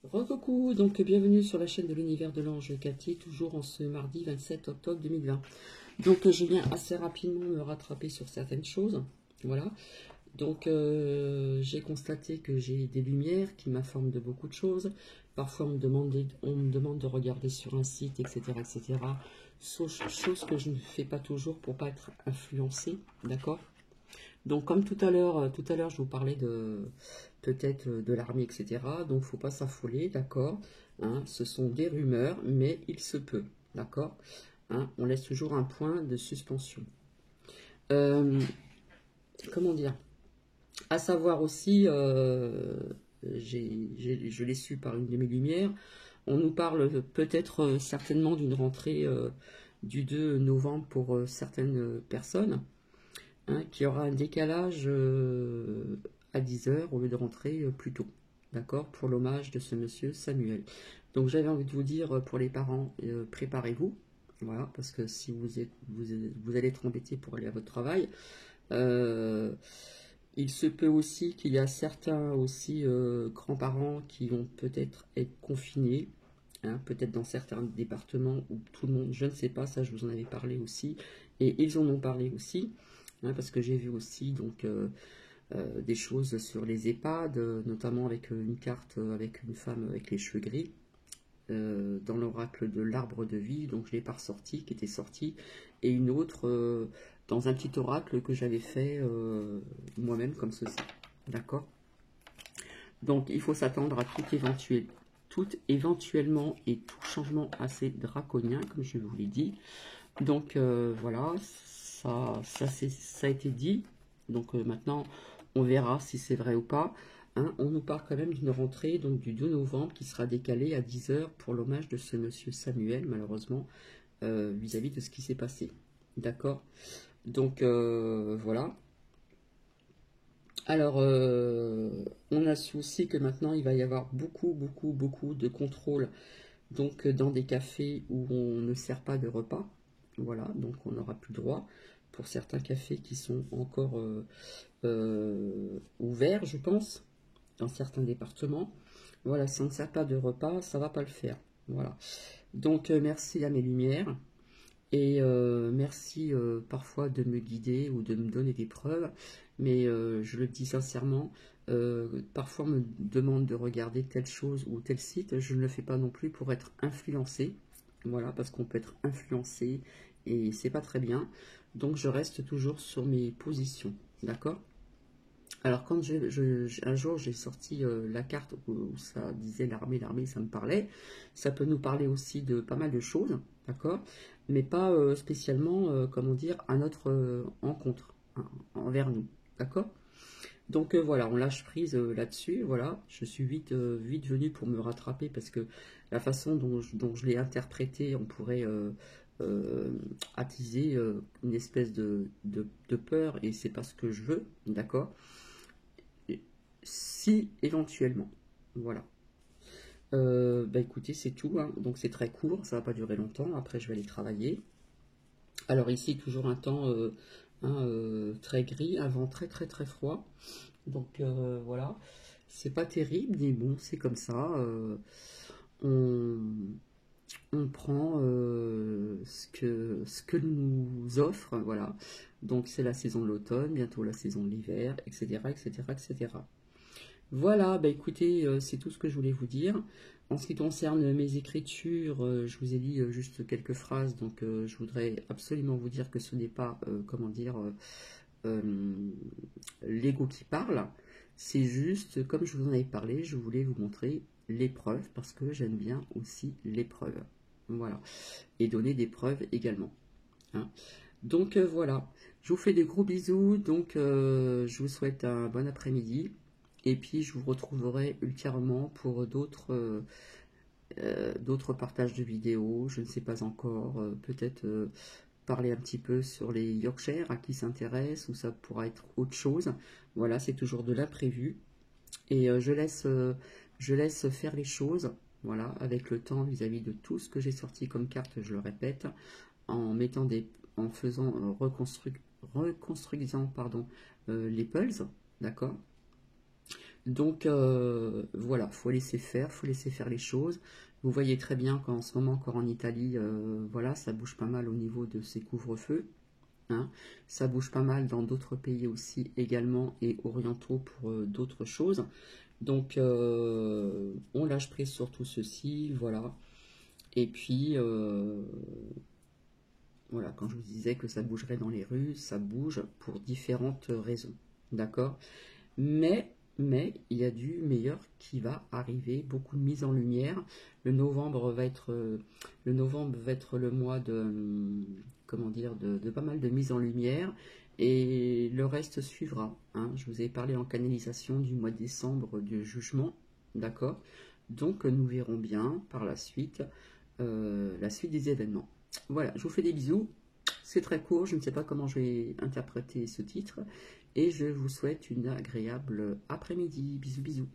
Recoucou, donc bienvenue sur la chaîne de l'univers de l'ange Cathy, toujours en ce mardi 27 octobre 2020. Donc je viens assez rapidement me rattraper sur certaines choses, voilà. Donc j'ai constaté que j'ai des lumières qui m'informent de beaucoup de choses. Parfois on me demande de regarder sur un site, etc., etc. Chose que je ne fais pas toujours pour pas être influencée, d'accord? Donc comme tout à l'heure, je vous parlais de peut-être de l'armée, etc. Donc faut pas s'affoler, d'accord, hein, ce sont des rumeurs, mais il se peut, d'accord, hein, on laisse toujours un point de suspension. Euh, comment dire? À savoir aussi, je l'ai su par une de mes lumières, on nous parle peut-être certainement d'une rentrée du 2 novembre pour certaines personnes, hein, qui aura un décalage à 10 heures au lieu de rentrer plus tôt. D'accord? Pour l'hommage de ce monsieur Samuel. Donc j'avais envie de vous dire pour les parents, préparez-vous. Voilà, parce que si vous allez être embêtés pour aller à votre travail. Euh, il se peut aussi qu'il y a certains aussi grands-parents qui vont peut-être être confinés, hein, peut-être dans certains départements où tout le monde, je ne sais pas, ça je vous en avais parlé aussi, et ils en ont parlé aussi, hein, parce que j'ai vu aussi donc des choses sur les EHPAD, notamment avec une carte avec une femme avec les cheveux gris, dans l'oracle de l'arbre de vie, donc je ne l'ai pas ressorti, qui était sorti, et une autre dans un petit oracle que j'avais fait moi-même comme ceci. D'accord? Donc il faut s'attendre à tout éventuellement et tout changement assez draconien, comme je vous l'ai dit. Donc voilà, ça a été dit. Donc maintenant, on verra si c'est vrai ou pas. Hein, on nous parle quand même d'une rentrée donc du 2 novembre qui sera décalée à 10 heures pour l'hommage de ce monsieur Samuel, malheureusement, vis-à-vis de ce qui s'est passé. D'accord? Donc voilà. Alors, on a su aussi que maintenant, il va y avoir beaucoup de contrôles donc dans des cafés où on ne sert pas de repas. Voilà, donc on n'aura plus droit pour certains cafés qui sont encore ouverts, je pense, dans certains départements. Voilà, si on ne sert pas de repas, ça va pas le faire. Voilà. Donc merci à mes lumières et merci parfois de me guider ou de me donner des preuves, mais je le dis sincèrement, parfois on me demande de regarder telle chose ou tel site, je ne le fais pas non plus pour être influencé, voilà, parce qu'on peut être influencé et c'est pas très bien, donc je reste toujours sur mes positions, d'accord? Alors quand un jour j'ai sorti la carte où ça disait l'armée, ça me parlait. Ça peut nous parler aussi de pas mal de choses, d'accord? Mais pas spécialement, comment dire, à notre encontre, hein, envers nous, d'accord? Donc voilà, on lâche prise là-dessus, voilà. Je suis vite venu pour me rattraper parce que la façon dont je l'ai interprété, on pourrait euh, attiser une espèce de peur et c'est pas ce que je veux, d'accord? Si éventuellement. Voilà. Bah écoutez, c'est tout, hein. Donc c'est très court, ça va pas durer longtemps. Après, je vais aller travailler. Alors ici, toujours un temps très gris, un vent très froid. Donc voilà, c'est pas terrible, mais bon, c'est comme ça. On, on prend ce que nous offre, voilà. Donc c'est la saison de l'automne, bientôt la saison de l'hiver, etc., etc., etc. Voilà, bah écoutez, c'est tout ce que je voulais vous dire. En ce qui concerne mes écritures, je vous ai dit juste quelques phrases, donc je voudrais absolument vous dire que ce n'est pas, comment dire, euh, l'ego qui parle. C'est juste, comme je vous en avais parlé, je voulais vous montrer l'épreuve, parce que j'aime bien aussi l'épreuve. Voilà. Et donner des preuves également, hein. Donc voilà, je vous fais des gros bisous, donc je vous souhaite un bon après-midi, et puis je vous retrouverai ultérieurement pour d'autres partages de vidéos, je ne sais pas encore, peut-être parler un petit peu sur les Yorkshire, à qui s'intéresse, ou ça pourra être autre chose. Voilà, c'est toujours de l'imprévu, et je laisse faire les choses, voilà, avec le temps vis-à-vis de tout ce que j'ai sorti comme carte, je le répète, en faisant reconstruisant pardon les pulses, d'accord, Donc voilà, faut laisser faire les choses. Vous voyez très bien qu'en ce moment, encore en Italie, voilà, ça bouge pas mal au niveau de ces couvre-feux. Hein. Ça bouge pas mal dans d'autres pays aussi également et orientaux pour d'autres choses. Donc on lâche prise sur tout ceci, voilà. Et puis voilà, quand je vous disais que ça bougerait dans les rues, ça bouge pour différentes raisons. D'accord? Mais il y a du meilleur qui va arriver, beaucoup de mise en lumière. Le novembre va être le mois de, comment dire, de pas mal de mise en lumière, et le reste suivra. Hein. Je vous ai parlé en canalisation du mois de décembre du jugement, d'accord? Donc nous verrons bien par la suite des événements. Voilà, je vous fais des bisous. C'est très court, je ne sais pas comment je vais interpréter ce titre. Et je vous souhaite une agréable après-midi. Bisous, bisous.